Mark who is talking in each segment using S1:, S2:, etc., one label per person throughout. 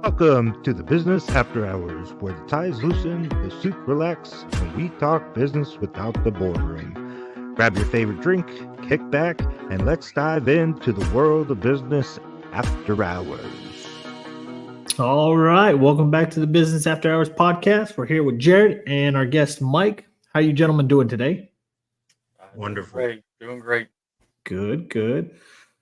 S1: Welcome to the Business After Hours, where the ties loosen, the suit relax, and we talk business without the boardroom. Grab your favorite drink, kick back, and let's dive into the world of business after hours.
S2: All right, welcome back to the Business After Hours podcast. We're here with Jared and our guest Mike. How you gentlemen doing today?
S3: Doing
S1: Wonderful.
S3: great, doing great.
S2: Good, good.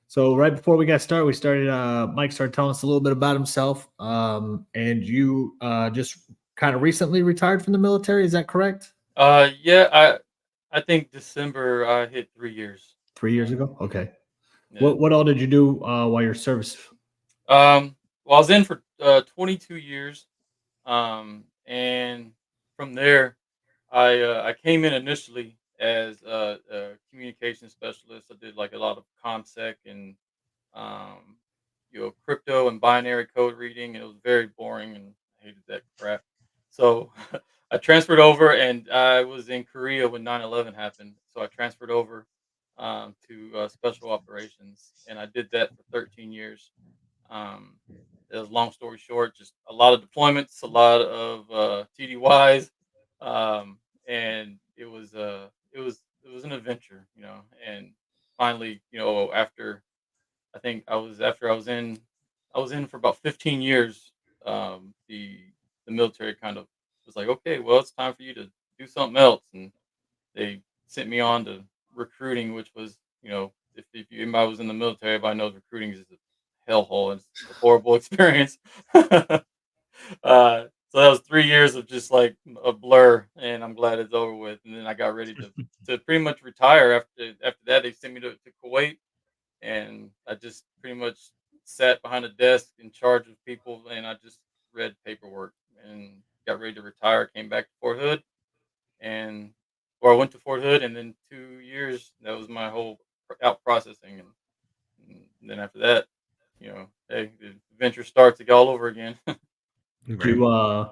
S2: So right before we got started, we started. Mike started telling us a little bit about himself, and you just kind of recently retired from the military. Is that correct?
S3: Yeah, I think December I hit 3 years.
S2: 3 years
S3: And
S2: ago. Okay.
S3: yeah.
S2: What all did you do while your service?
S3: Well, I was in for 22 years. And from there, I came in initially as a communication specialist. I did like a lot of ComSec and um, crypto and binary code reading, and it was very boring, and I hated that crap. So I transferred over, and I was in Korea when 9/11 happened. So I transferred over to special operations, and I did that for 13 years. Um, it was long story short, just a lot of deployments, a lot of TDYs, and it was an adventure, And finally, after I think after I was in for about 15 years. The military kind of was like, okay, well, it's time for you to do something else, and they sent me on to recruiting, which was, if anybody was in the military, everybody knows recruiting is a hellhole. It's a horrible experience. So that was 3 years of just like a blur, and I'm glad it's over with. And then I got ready to pretty much retire. After that, they sent me to Kuwait, and I just pretty much sat behind a desk in charge of people, and I just read paperwork and got ready to retire. Came back to Fort Hood, and or I went to Fort Hood, and then 2 years that was my whole out processing, and then after that, hey, the adventure starts all over again.
S1: Right.
S2: You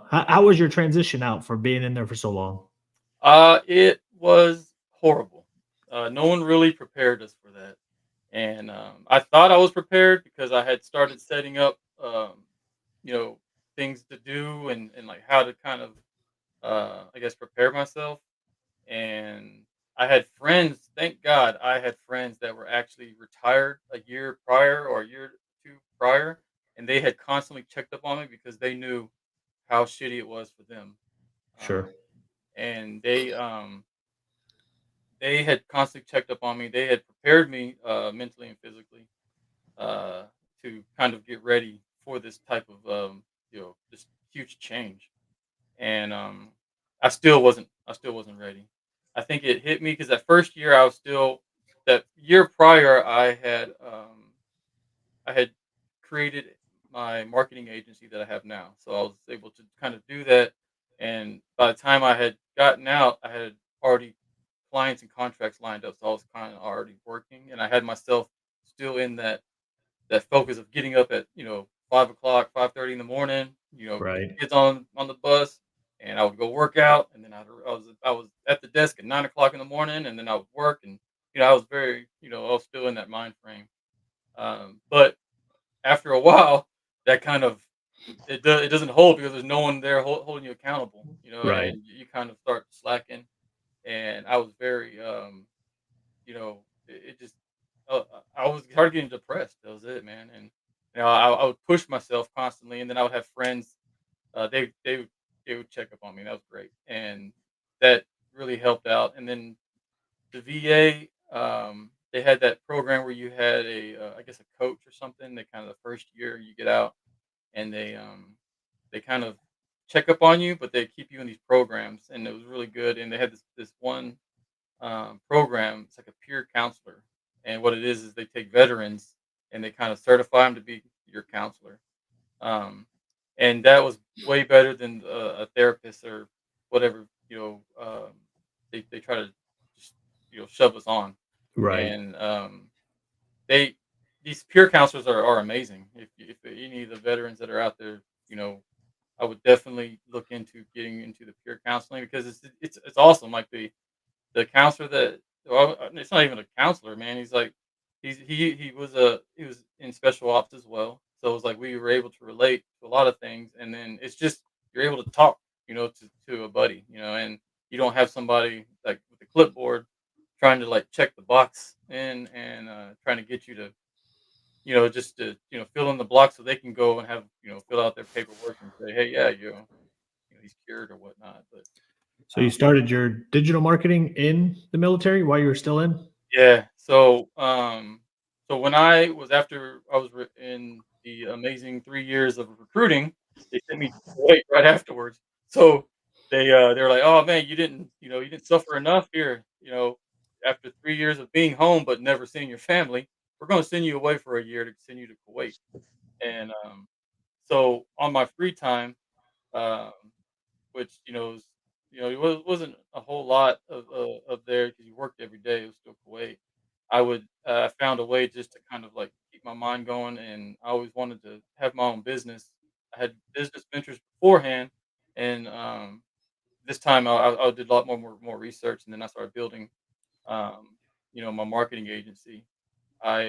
S2: how was your transition out for being in there for so long?
S3: It was horrible. No one really prepared us for that, and I thought I was prepared because I had started setting up, you know, things to do and like how to kind of, I guess, prepare myself. And I had friends. Thank God, I had friends that were actually retired a year prior or a year or two prior, and they had constantly checked up on me because they knew how shitty it was for them. Um,
S2: Sure.
S3: and they had constantly checked up on me. They had prepared me mentally and physically uh, to kind of get ready for this type of this huge change. And I still wasn't ready. I think it hit me because that first year I was still that year prior I had created my marketing agency that I have now. So I was able to kind of do that, and by the time I had gotten out, I had already clients and contracts lined up. So I was kind of already working, and I had myself still in that focus of getting up at 5 o'clock, 5:30 in the morning. Get
S2: Right.
S3: the kids on the bus, and I would go work out, and then I was at the desk at 9 o'clock in the morning, and then I would work, and I was very I was still in that mind frame. But after a while, that kind of it doesn't hold because there's no one there holding you accountable,
S2: Right.
S3: and you kind of start slacking. And I was very it just I was started getting depressed. That was it, man. And I would push myself constantly, and then I would have friends. They would check up on me. That was great, and that really helped out. And then the VA, they had that program where you had I guess a coach or something. That kind of the first year you get out, and they kind of check up on you, but they keep you in these programs, and it was really good. And they had this one program. It's like a peer counselor, and what it is they take veterans and they kind of certify them to be your counselor. Um, and that was way better than a therapist or whatever. They try to just shove us on,
S2: Right.
S3: and they these peer counselors are amazing. If any of the veterans that are out there, I would definitely look into getting into the peer counseling because it's awesome. Like the counselor that well, it's not even a counselor, man. He was in special ops as well. So it's like we were able to relate to a lot of things, and then it's just you're able to talk, to a buddy, and you don't have somebody like with a clipboard trying to like check the box and trying to get you to, just to fill in the block so they can go and have fill out their paperwork and say, hey, yeah, he's cured or whatnot. But
S2: So you started your digital marketing in the military while you were still in?
S3: yeah. So when I was after I was in the amazing 3 years of recruiting, they sent me to Kuwait right afterwards. So they were like, "Oh man, you didn't suffer enough here. After 3 years of being home but never seeing your family, we're going to send you away for a year to send you to Kuwait." And so on my free time, um, which it wasn't a whole lot of there because you worked every day. It was still Kuwait. I would found a way just to kind of like keep my mind going, and I always wanted to have my own business. I had business ventures beforehand, and this time I did a lot more research, and then I started building, my marketing agency. I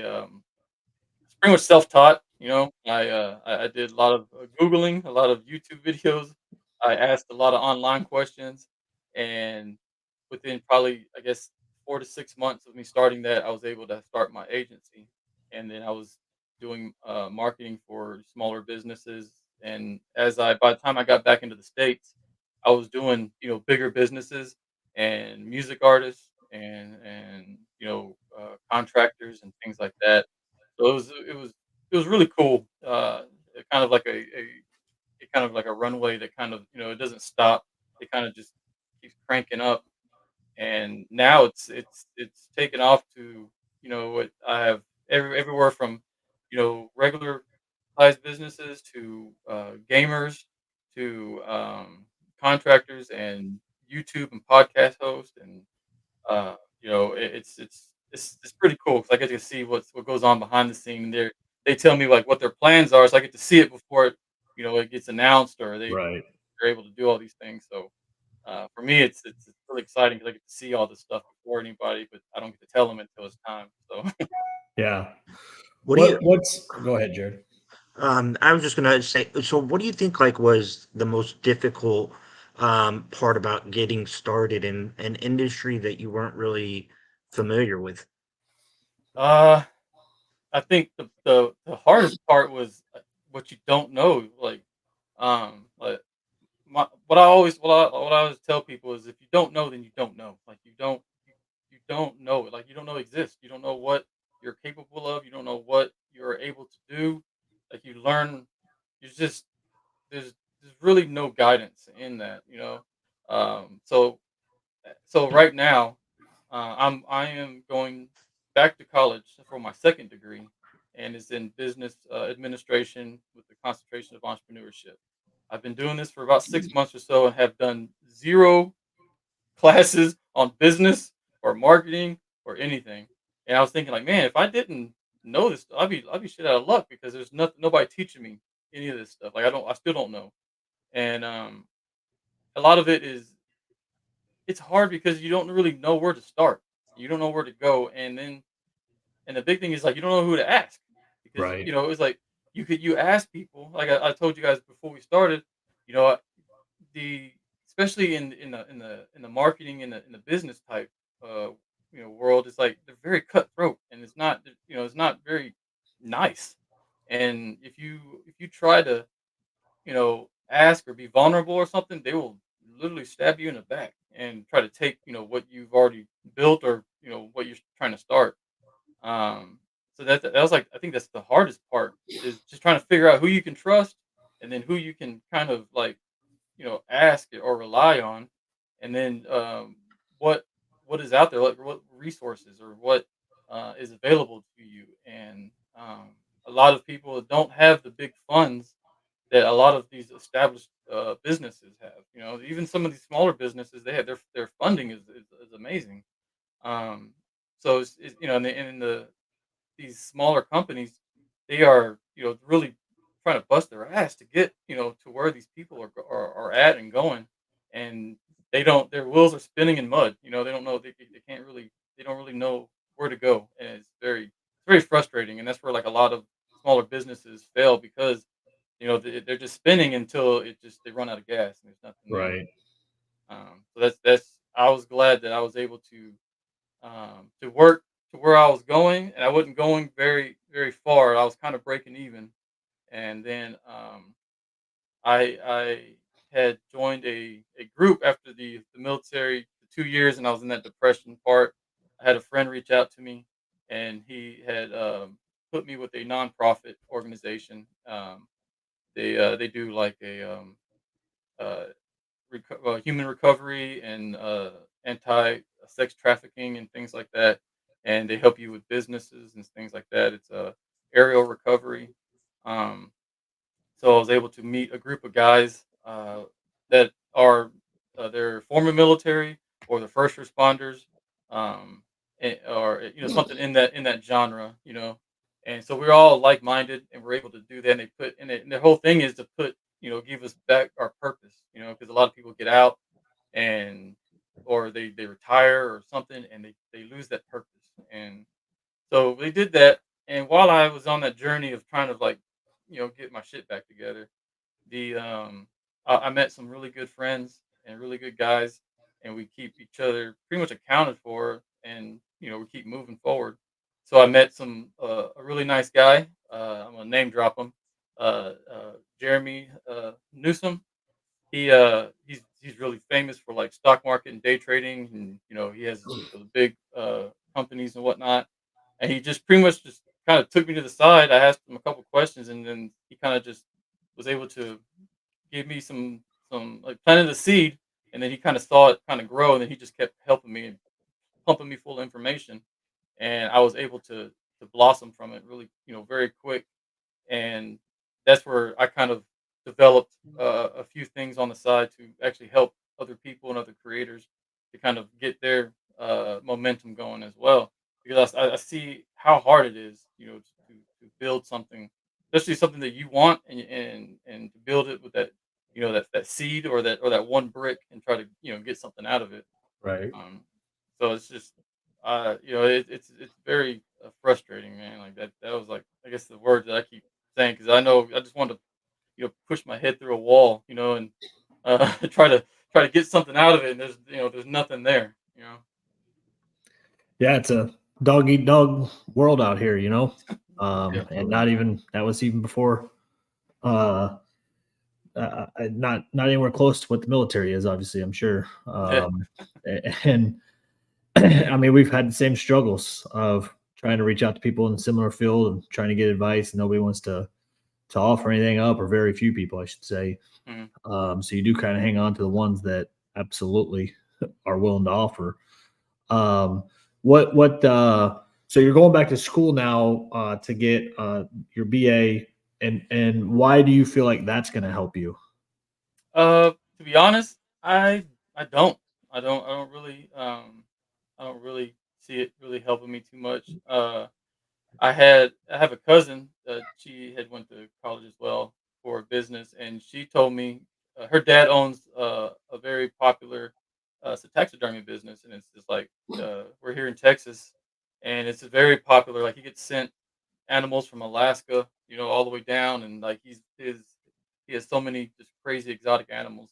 S3: it's pretty much self-taught. I did a lot of Googling, a lot of YouTube videos. I asked a lot of online questions, and within probably, I guess, 4 to 6 months of me starting that, I was able to start my agency, and then I was doing marketing for smaller businesses. And by the time I got back into the states, I was doing bigger businesses and music artists and contractors and things like that. So it was really cool. It kind of like it kind of like a runway that kind of it doesn't stop. It kind of just keeps cranking up, and now it's taken off to what I have everywhere from regular sized businesses to gamers to contractors and YouTube and podcast hosts and it's pretty cool because I get to see what goes on behind the scene. They tell me like what their plans are, so I get to see it before it gets announced or
S2: Right.
S3: they're able to do all these things. So for me, it's really exciting because I get to see all this stuff before anybody, but I don't get to tell them until it's time. So
S2: Yeah.
S1: What do you?
S2: What's go ahead, Jared.
S1: I was just gonna say. So, what do you think like was the most difficult part about getting started in an industry that you weren't really familiar with?
S3: uh, I think the hardest part was what you don't know, like what I always tell people is if you don't know, then you don't know. Like you don't know it. Like you don't know it exists. You don't know what you're capable of. You don't know what you're able to do. Like you learn. You just there's really no guidance in that. So right now, I am going back to college for my second degree, and it's in business administration with the concentration of entrepreneurship. I've been doing this for about 6 months or so and have done zero classes on business or marketing or anything. And I was thinking, like, man, if I didn't know this, I'd be shit out of luck because there's nobody teaching me any of this stuff. Like, I still don't know. And a lot of it is it's hard because you don't really know where to start. You don't know where to go, and the big thing is like you don't know who to ask because
S2: Right.
S3: it's like you ask people like I told you guys before we started. You know, the especially in the marketing in the business type uh world, it's like they're very cutthroat and it's not very nice. And if you try to ask or be vulnerable or something, they will literally stab you in the back and try to take what you've already built or what you're trying to start. So that was like I think that's the hardest part is just trying to figure out who you can trust and then who you can kind of like ask it or rely on, and then what is out there, like what resources or what is available to you, and a lot of people don't have the big funds that a lot of these established businesses have. Even some of these smaller businesses, they have their funding is amazing. Um, so in the these smaller companies, they are, really trying to bust their ass to get, to where these people are at and going, and they don't. Their wheels are spinning in mud. They don't know. They can't really. They don't really know where to go, and it's very frustrating. And that's where like a lot of smaller businesses fail they're just spinning until they run out of gas and there's nothing there.
S2: Right.
S3: So that's I was glad that I was able to work to where I was going, and I wasn't going very far. I was kind of breaking even, and then I had joined a group after the military for 2 years, and I was in that depression part. I had a friend reach out to me, and he had put me with a nonprofit organization. They do like a uh, human recovery and anti sex trafficking and things like that, and they help you with businesses and things like that. It's aerial recovery. Um, so I was able to meet a group of guys that are they're former military or the first responders, or something in that genre, And so we're all like minded, and we're able to do that. And they put in it, and the whole thing is to put give us back our purpose, because a lot of people get out and or they retire or something, and they lose that purpose. And so we did that. And while I was on that journey of trying to like get my shit back together, the I met some really good friends and really good guys, and we keep each other pretty much accounted for, and we keep moving forward. So I met a really nice guy. I'm gonna name drop him, Jeremy Newsom. He's really famous for like stock market and day trading, and he has the big companies and whatnot. And he just pretty much just kind of took me to the side. I asked him a couple questions, and then he kind of just was able to gave me some like planted a seed, and then he kind of saw it kind of grow, and then he just kept helping me and pumping me full of information, and I was able to blossom from it really very quick. And that's where I kind of developed a few things on the side to actually help other people and other creators to kind of get their momentum going as well. Because I see how hard it is, to build something, especially something that you want, and to build it with that, that seed or that one brick, and try to get something out of it.
S2: Right.
S3: Um, so it's just, it's very frustrating, man. Like that was like I guess the word that I keep saying, because I know I just want to push my head through a wall, and try to get something out of it, and there's nothing there.
S2: Yeah, it's a dog eat dog world out here,
S3: Yeah.
S2: and not even that was even before uh not anywhere close to what the military is, obviously, I'm sure.
S3: Yeah.
S2: And I mean, we've had the same struggles of trying to reach out to people in a similar field and trying to get advice, and nobody wants to offer anything up, or very few people, I should say.
S3: Mhm.
S2: So you do kind of hang on to the ones that absolutely are willing to offer. Um, what so you're going back to school now to get your BA, and why do you feel like that's going to help you?
S3: To be honest, I don't. I don't really see it really helping me too much. I have a cousin. She had went to college as well for business, and she told me her dad owns a very popular taxidermy business, and it's just like we're here in Texas, and it's a very popular. Like he gets sent animals from Alaska, all the way down, and like he has so many just crazy exotic animals,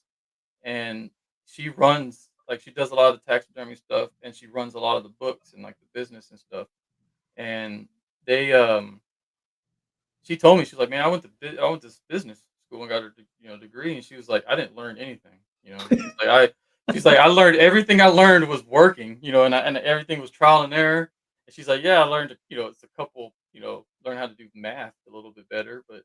S3: and she does a lot of the taxidermy stuff, and she runs a lot of the books and like the business and stuff, and they she told me, she's like, "Man, I went to business school and got her degree," and she was like, "I didn't learn anything," she's like, "I learned everything I learned was working, and everything was trial and error." And she's like, "Yeah, I learned, it's a couple, learn how to do math a little bit better, but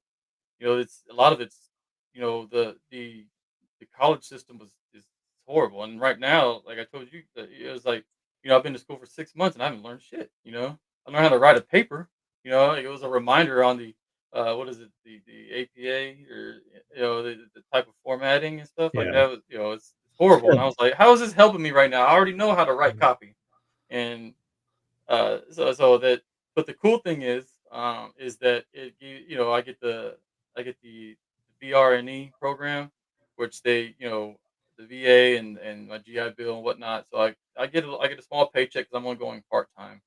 S3: it's a lot of it's, the college system is horrible. And right now, like I told you, it was like, I've been to school for 6 months and I haven't learned shit. I learned how to write a paper. Like it was a reminder on the what is it, the APA, or the type of formatting and stuff like
S2: Yeah.
S3: that was, it's horrible. And I was like, how is this helping me right now? I already know how to write copy. And so that, but the cool thing is that I get the VRNE program, which the VA and my GI Bill and whatnot. So I get a small paycheck because I'm only going part time.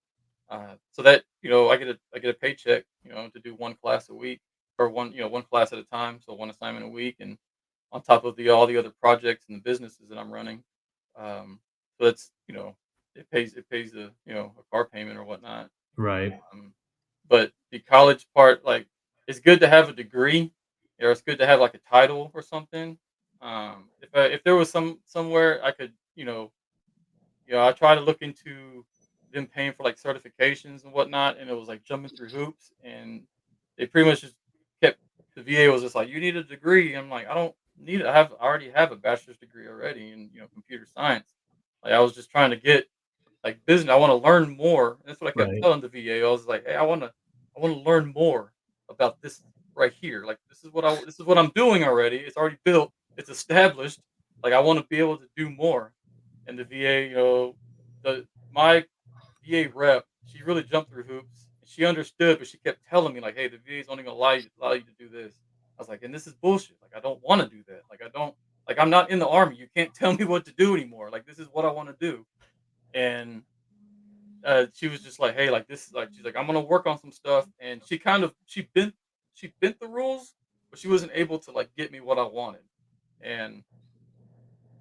S3: So that I get a paycheck to do one class a week, or one class at a time, so one assignment a week, and on top of the all the other projects and the businesses that I'm running. Um, so it's it pays the a car payment or whatnot.
S2: Right.
S3: Um, but the college part, like, it's good to have a degree, or it's good to have like a title or something. If there was somewhere I could, I try to look into them paying for like certifications and whatnot, and it was like jumping through hoops, and they pretty much just kept the VA was just like, you need a degree. I'm like, I don't need it. I already have a bachelor's degree already in computer science. Like, I was just trying to get like business. I want to learn more. That's what I kept
S2: Right.
S3: telling the VA. I was like, hey, I want to learn more about this right here. Like, this is what I'm doing already. It's already built. It's established. Like, I want to be able to do more. And the VA, the my VA rep, she really jumped through hoops. She understood, but she kept telling me like, "Hey, the VA is only gonna allow you to do this." I was like, "And this is bullshit. Like, I don't want to do that. Like, I don't like I'm not in the army. You can't tell me what to do anymore. Like, this is what I want to do." And she was just like, "Hey, like this is like," she's like, "I'm gonna work on some stuff," and she bent the rules, but she wasn't able to like get me what I wanted. And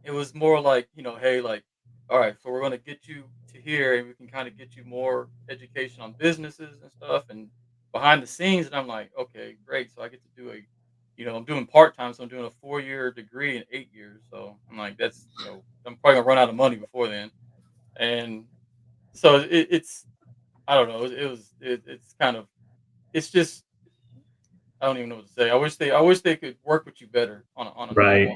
S3: it was more like, "Hey, like, all right, so we're gonna get you to here, and we can kind of get you more education on businesses and stuff, and behind the scenes." And I'm like, "Okay, great." So I get to do I'm doing part time, so I'm doing a 4-year degree in 8 years. So I'm like, I'm probably gonna run out of money before then. And so it's I don't know. It's kind of it's just I don't even know what to say. I wish they could work with you better on a
S2: Right.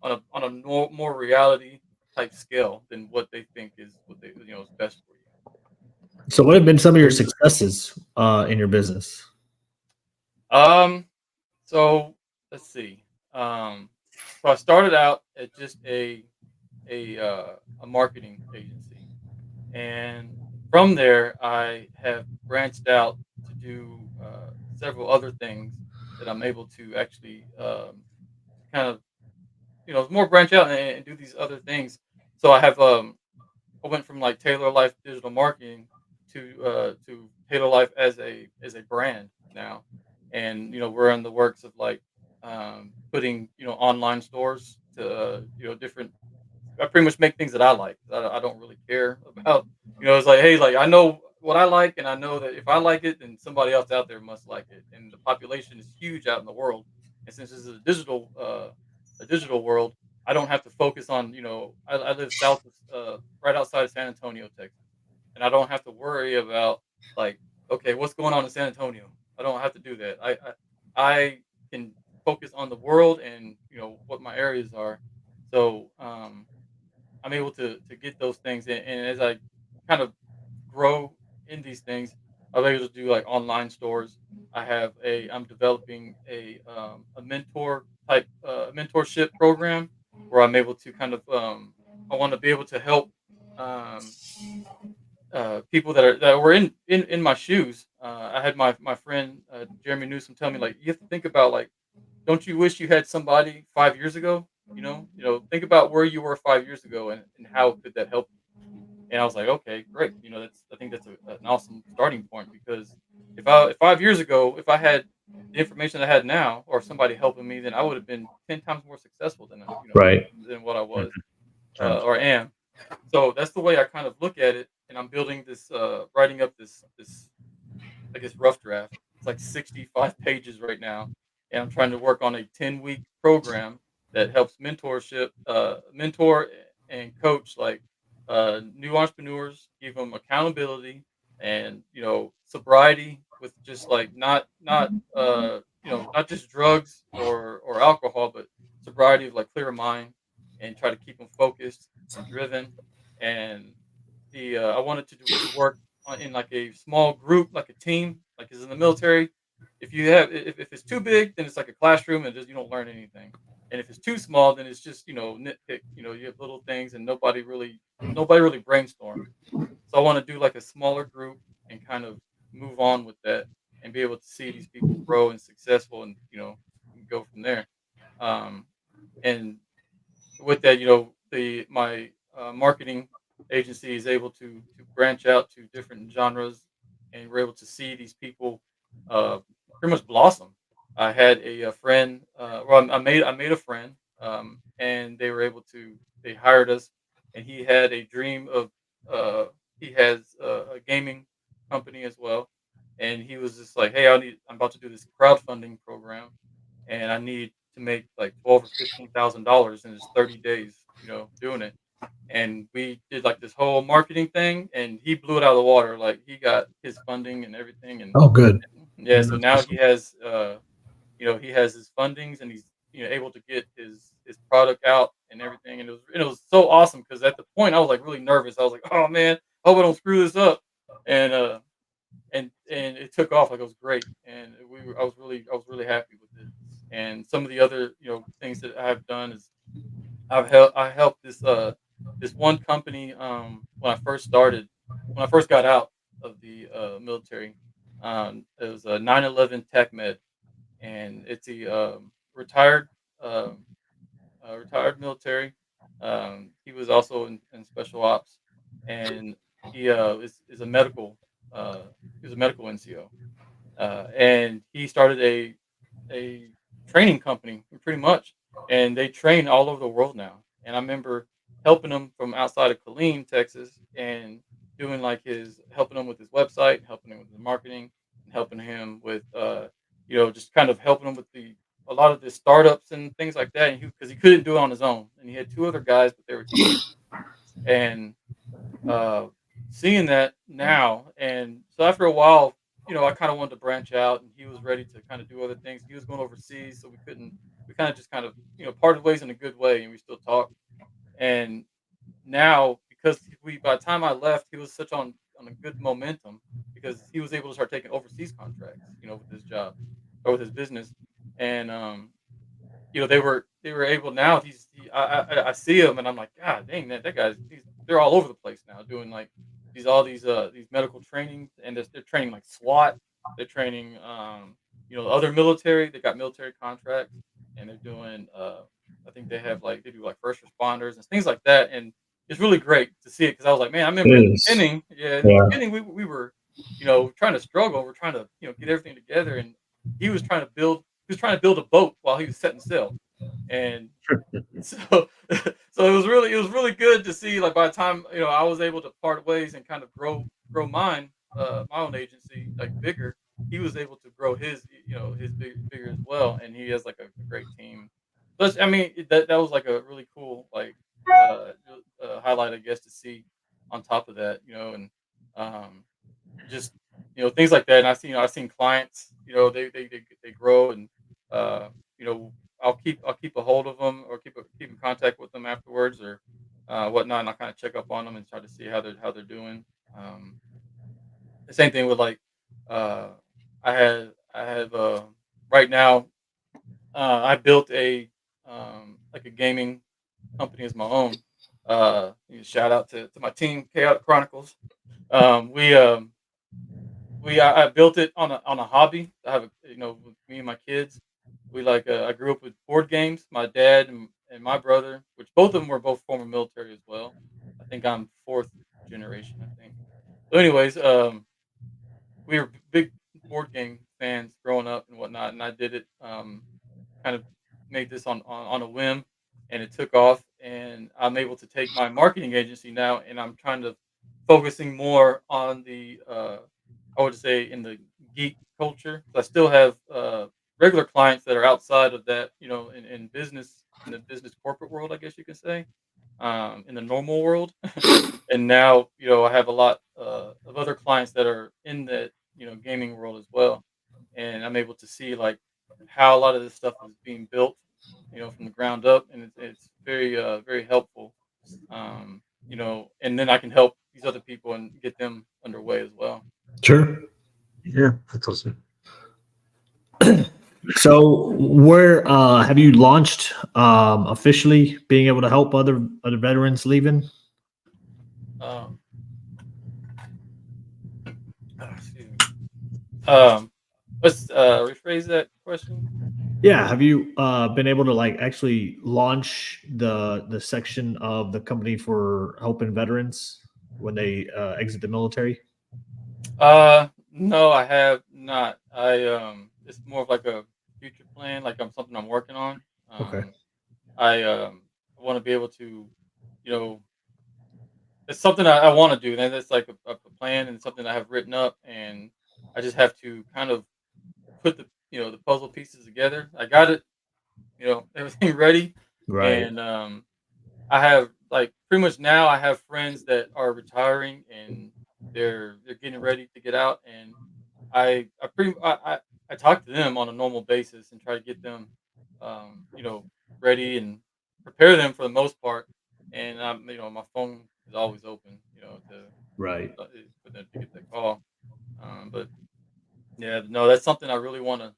S3: normal more reality type scale than what they think is what they is best for you.
S2: So, what have been some of your successes in your business?
S3: Um. So let's see. Um. So I started out at just a marketing agency, and from there I have branched out to do several other things that I'm able to actually kind of more branch out and do these other things. So I went from like Taylor Life digital marketing to Taylor Life as a brand now, and we're in the works of like putting online stores to different. I pretty much make things that I like. I don't really care about it's like, hey, like, I know what I like, and I know that if I like it, then somebody else out there must like it, and the population is huge out in the world. And since this is a digital world, I don't have to focus on I live south of right outside of San Antonio, Texas, and I don't have to worry about like, okay, what's going on in San Antonio. I don't have to do that. I can focus on the world and what my areas are. So I'm able to get those things, and as I kind of grow in these things, I'm able to do like online stores. I'm developing a mentorship program where I'm able to kind of I want to be able to help um, people that were in my shoes. I had my friend Jeremy Newsom tell me, like, you have to think about, like, don't you wish you had somebody 5 years ago? Think about where you were 5 years ago, and how could that help you? And I was like, okay, great. I think that's an awesome starting point, because if 5 years ago, if I had the information I had now, or somebody helping me, then I would have been 10 times more successful
S2: Right.
S3: than what I was
S1: Sounds
S3: or am. So that's the way I kind of look at it, and I'm building this, writing up this I guess, rough draft. It's like 65 pages right now, and I'm trying to work on a 10-week program that helps mentor and coach like new entrepreneurs, give them accountability and sobriety, with just like not just drugs or alcohol, but sobriety of like clear mind, and try to keep them focused and driven. And I wanted to work in like a small group, like a team, like is in the military. If it's too big, then it's like a classroom, and just you don't learn anything. And if it's too small, then it's just nitpick. You have little things, and nobody really brainstorms. So I want to do like a smaller group and kind of move on with that, and be able to see these people grow and successful, and go from there. Um, and with that, the my marketing agency is able to branch out to different genres, and we're able to see these people uh, pretty much blossom. I had a friend. Well, I made a friend, and they were able to. They hired us, and he had a dream of. Uh, he has a gaming company as well, and he was just like, "Hey, I'm about to do this crowdfunding program, and I need to make like 12 or 15 thousand dollars in just 30 days. Doing it." And we did like this whole marketing thing, and he blew it out of the water. Like he got his funding and everything, and
S2: Oh, good.
S3: yeah.
S2: Yeah,
S3: So
S2: that's
S3: now
S2: awesome.
S3: he has his fundings, and he's able to get his product out and everything. And it was so awesome because at the point I was like really nervous. I was like, oh man, I hope I don't screw this up. And and it took off. Like, it was great, and I was really happy with it. And some of the other things that I've done is I helped this one company when I first got out of the military. It was a 9/11 Tech Med, and it's a retired um, retired military. He was also in special ops, and he is a medical uh, he was a medical NCO, and he started a training company pretty much, and they train all over the world now. And I remember helping him from outside of Killeen, Texas, and doing like his helping him with his website, helping him with his marketing, and helping him with just kind of helping him with the a lot of the startups and things like that. And because he couldn't do it on his own, and he had two other guys, but they were teenagers, and uh, seeing that now. And so after a while, I kind of wanted to branch out, and he was ready to kind of do other things. He was going overseas, so we kind of just kind of, parted ways in a good way, and we still talk. And now, because by the time I left, he was such on a good momentum because he was able to start taking overseas contracts, with his job or with his business. And they were able now. I see him, and I'm like, God dang, that guy's they're all over the place now doing like these medical trainings, and they're training like SWAT. They're training other military. They got military contracts, and they're doing I think they do like first responders and things like that. And it's really great to see it because I was like, man, I
S2: It
S3: remember in the
S2: is.
S3: beginning, yeah, in the
S2: Yeah.
S3: beginning we were trying to struggle. We're trying to get everything together, and he was trying to build a boat while he was setting sail. And so so it was really good to see, like, by the time I was able to part ways and kind of grow my own agency like bigger. He was able to grow his bigger as well, and he has like a great team. But I mean, that was like a really cool, like, uh, highlight, I guess, to see on top of that. And um, just things like that. And I've seen clients, they grow, and uh, you know I'll keep a hold of them, or keep in contact with them afterwards, or whatnot, and I'll kind of check up on them and try to see how they're doing. Um, the same thing with, like, uh, I have right now, I built like a gaming company as my own. Shout out to my team, Chaotic Chronicles. We um, we I, I built it on a hobby. I have with me and my kids. I grew up with board games. My dad and my brother, which both of them were both former military as well. I think I'm fourth generation, I think. So, anyways, we were big board game fans growing up and whatnot, and I did it. Kind of made this on a whim, and it took off. And I'm able to take my marketing agency now, and I'm kind of focusing more on the I would say in the geek culture. I still have regular clients that are outside of that, in business, in the business corporate world, I guess you could say, in the normal world. And now, I have a lot of other clients that are in the gaming world as well, and I'm able to see, like, how a lot of this stuff is being built, from the ground up, and it's very helpful. And then I can help these other people and get them underway as well.
S2: Sure.
S1: Yeah, that's awesome.
S2: So where have you launched officially being able to help other veterans leaving?
S3: Um, Excuse me. Um, let's rephrase that question.
S2: Yeah, have you been able to like actually launch the section of the company for helping veterans when they exit the military?
S3: No, I have not. It's more of like future plan, like I'm something I'm working on.
S2: Okay.
S3: I want to be able to, you know, it's something I want to do, and it's like a plan and something I have written up, and I just have to kind of put the puzzle pieces together. I got it, everything ready,
S2: Right.
S3: and I have like pretty much now I have friends that are retiring and they're getting ready to get out, and I talk to them on a normal basis and try to get them, you know, ready and prepare them for the most part. And my phone is always open,
S2: Right.
S3: for them to get that call. But yeah, no, that's something I really want to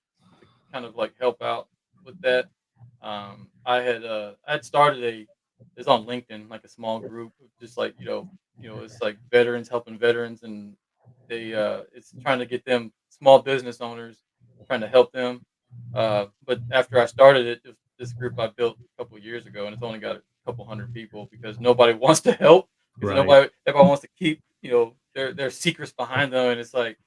S3: kind of like help out with that. I had started it's on LinkedIn, like a small group of just like, it's like veterans helping veterans, and it's trying to get them small business owners, trying to help them. But after I started this group I built a couple years ago, and it's only got a couple hundred people because nobody wants to help, because
S2: Right.
S3: everybody wants to keep, their secrets behind them, and it's like,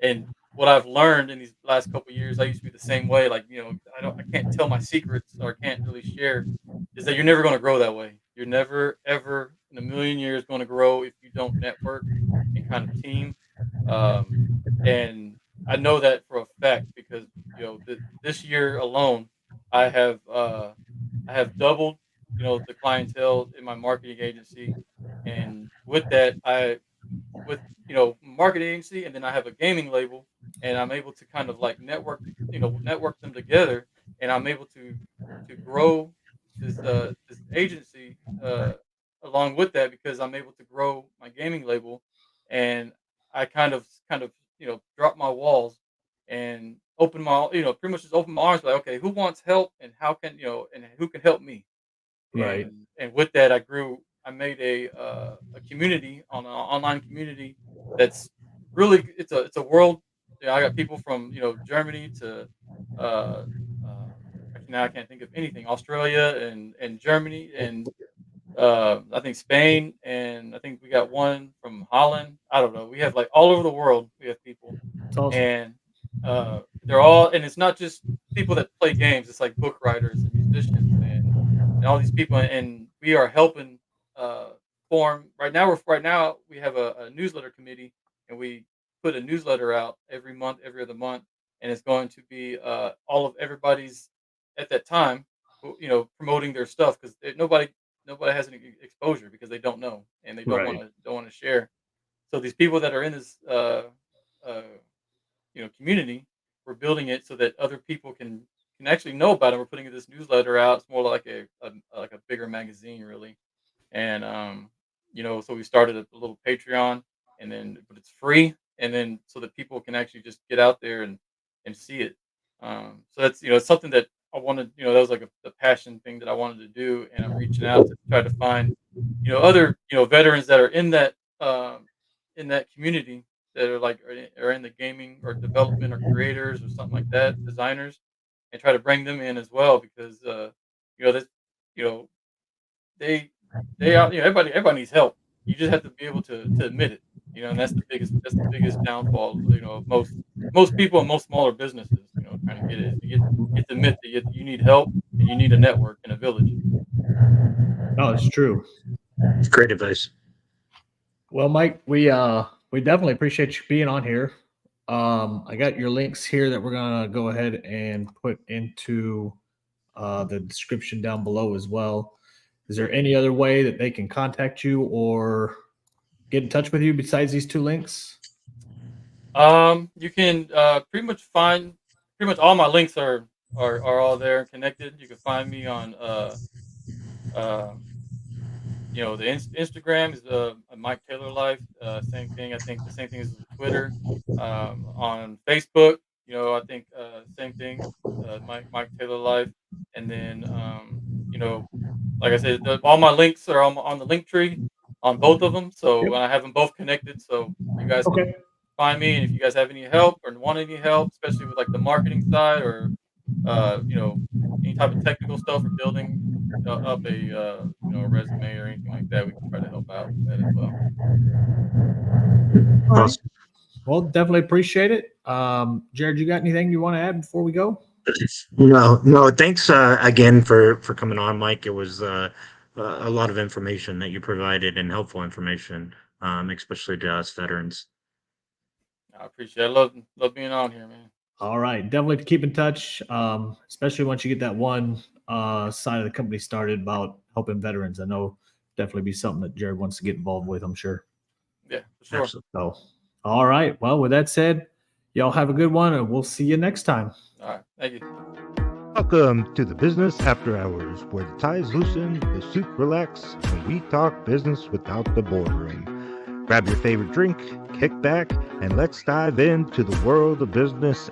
S3: and what I've learned in these last couple years, I used to be the same way. Like, I can't tell my secrets, or I can't really share. Is that you're never going to grow that way. You're never ever in a million years going to grow if you don't network and kind of team. Um, and I know that for a fact because this year alone, I have uh, I have doubled the clientele in my marketing agency, and with that, I with marketing agency, and then I have a gaming label, and I'm able to kind of like network them together, and I'm able to grow this agency along with that because I'm able to grow my gaming label, and I kind of drop my walls and open my pretty much just open my arms, like, okay, who wants help, and how can and who can help me.
S2: Right.
S3: And with that, I made a community, on an online community that's really, it's a world. I got people from Germany to uh, uh, actually now I can't think of anything, Australia and Germany, and I think Spain, and I think we got one from Holland. I don't know. We have like all over the world. We have people,
S2: It's awesome.
S3: and they're all, and it's not just people that play games. It's like book writers and musicians and all these people, and we are helping uh, form. Right now we have a newsletter committee, and we put a newsletter out every month, every other month, and it's going to be all of everybody's at that time, promoting their stuff because nobody has any exposure because they don't know and they
S2: Right.
S3: don't want to share. So these people that are in this uh, community, we're building it so that other people can actually know about it. We're putting this newsletter out. It's more like a bigger magazine, really. And so we started a little Patreon, and then but it's free, and then so that people can actually just get out there and see it. So that's it's something that I wanted. That was like a passion thing that I wanted to do, and I'm reaching out to try to find other veterans that are in that community, that are like are in the gaming or development or creators or something like that, designers, and try to bring them in as well because that you know they they are, everybody needs help. You just have to be able to admit it, and that's the biggest downfall, of most people and most smaller businesses, trying to get it is to admit that you need help and you need a network and a village.
S2: No, it's true.
S1: Great advice.
S2: Well, Mike, we definitely appreciate you being on here. I got your links here that we're gonna go ahead and put into the description down below as well. Is there any other way that they can contact you or get in touch with you besides these two links?
S3: You can pretty much all my links are all there and connected. You can find me on uh the Instagram is Mike Taylor Life. Same thing. I think the same thing is with Twitter. On Facebook, I think same thing. Mike Taylor Life, and then you know, like I said, all my links are on the link tree on both of them. So,
S2: Yep.
S3: and I have them both connected, so you guys can
S2: Okay.
S3: find me. And if you guys have any help or want any help, especially with like the marketing side, or uh, you know, any type of technical stuff, or building up a resume or anything like that, we can try to help out with that as well.
S2: All right.
S1: Awesome.
S2: Well, definitely appreciate it. Jared, you got anything you want to add before we go?
S1: No. Thanks again for coming on, Mike. It was a lot of information that you provided and helpful information, especially to us veterans.
S3: I appreciate it. I love being on here, man.
S2: All right, definitely keep in touch, especially once you get that one side of the company started about helping veterans. I know definitely be something that Jared wants to get involved with, I'm sure.
S3: Yeah, for sure.
S1: Absolutely.
S2: So, all right. Well, with that said, y'all have a good one, and we'll see you next time.
S3: All right. Thank you.
S1: Welcome to the Business After Hours, where the ties loosen, the suit relax, and we talk business without the boardroom. Grab your favorite drink, kick back, and let's dive into the world of business